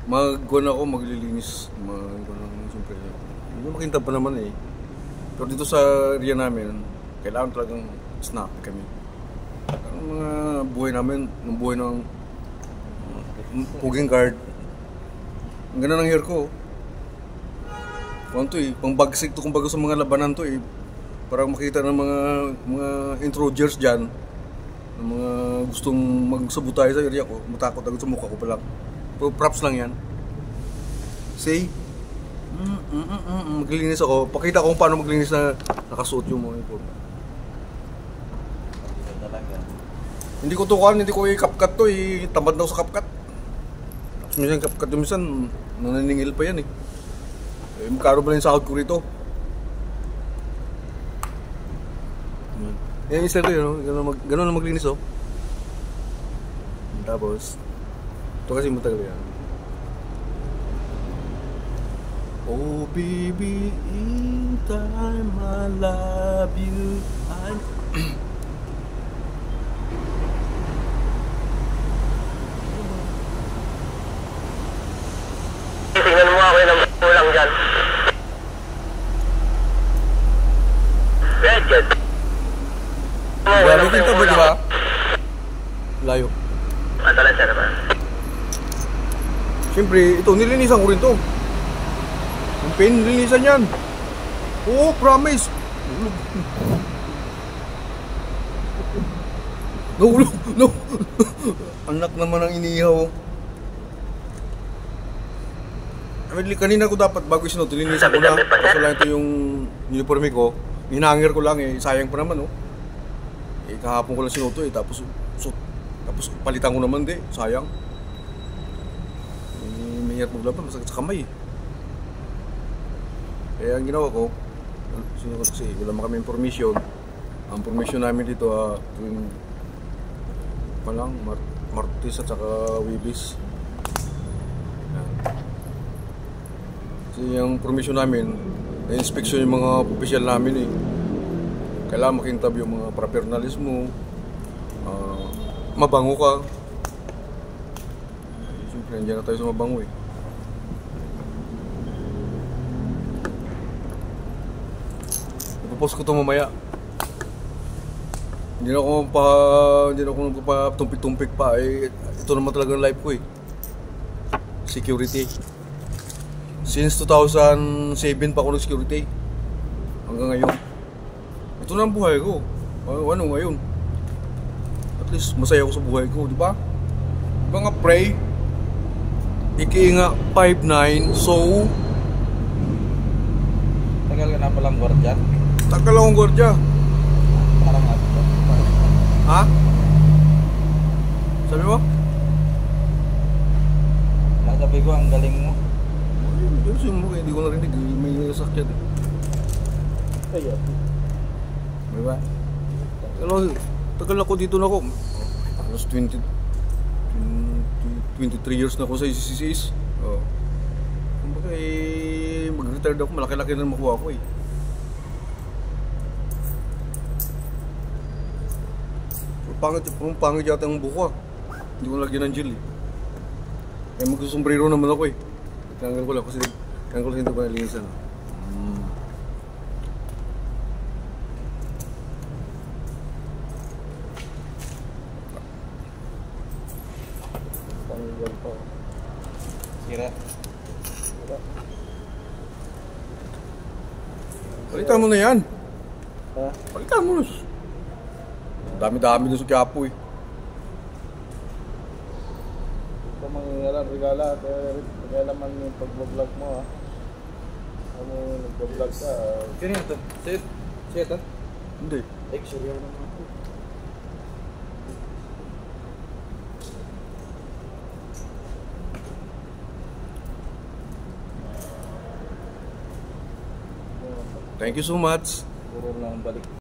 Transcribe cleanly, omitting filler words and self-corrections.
ako, maglilinis. Siyempre, hindi makintab pa naman eh. Pero dito sa area namin, kailangan talagang snappy kami. Ang mga buhay namin, ng buhay ng puging guard. Ang ganda ng hair ko. Kung to eh, pang bagsik to kumbaga sa mga labanan to eh. Para makita ng mga intruders dyan, ng mga gustong magsabutay sa area ko, matakot agad sa mukha ko pa lang. Pero props lang yan. Say, maglinis ako. Pakita ko kung paano maglinis na nakasuot yung mga ito. Hindi ko tukan, hindi ko i-CapCut to eh. Tamad na ako sa CapCut. Minsan CapCut yung minsan, nananingil pa yan eh. Magkano ba yung sahod ko rito? Yan yung style ko yun, gano'n na maglinis oh. Tapos, ito kasi matagal yan. Oh baby, in time I love you. Tingnan mo ako ng kulang dyan. Red. Grabe kita ba, di ba? Layo. Matalas na naman. Siyempre, ito, nilinisan ko rin to. Yung pen, nilinisan yan. Oo, promise. No. Anak naman ang inihaw. Kanina ko dapat bago isinod, nilinisan ko na. Kaso lang ito yung uniforme ko. Hinangir ko lang eh, sayang pa naman oh. Eh, kahapon ko lang sinuto eh, tapos palitan ko naman sayang. May hirap maglaban, masakit sa kamay eh. Kaya ang ginawa ko, sinuot kasi wala man kami information. Ang information namin dito tuwing palang Martes at saka Wibis. Kasi yung information namin, na-inspeksyon yung mga opisyal namin eh. Kailangan makintab yung mga paraphernalis mo, mabango ka. Siyempre, nandiyan na tayo sa mabango eh. Ipopost ko ito mamaya. Hindi na ako nagpapatumpik-tumpik pa eh. Ito naman talaga ang life ko eh. Security. Since 2007 pa ako nag-security. Hanggang ngayon. Ito na ang buhay ko. Ano ngayon? At least masaya ako sa buhay ko, di ba? Di ba nga pray? Iki nga 5'9", so... Tagal ka na palang gwardiya? Tagal akong gwardiya. Parang ako. Ha? Sabi mo? Nagabi ko, ang galing mo. Hindi ko narinig, may sakyan eh. Ayun. Diba? Tagal ako dito na ako. Halos 23 years na ako sa ICCS. Kumbaga eh, mag-retired ako, malaki-laki na makuha ko eh. Pangit yata ang buko ah. Hindi ko lagyan ng gel eh. Kaya magsusombrero naman ako eh. Tanggal ko lang kasi hindi ko nalinisan. Panggal pa. Sira. Palitan mo na yan. Ha? Palitan mo na. Dami-dami na sa Quiapo eh. Ito mga regala. Kaya naman yung pag-vlog mo ha. Ano nag-vlog ka? Sino ito? Siya ito? Hindi. Ay, sorry naman ako. Thank you so much. Puro lang balik.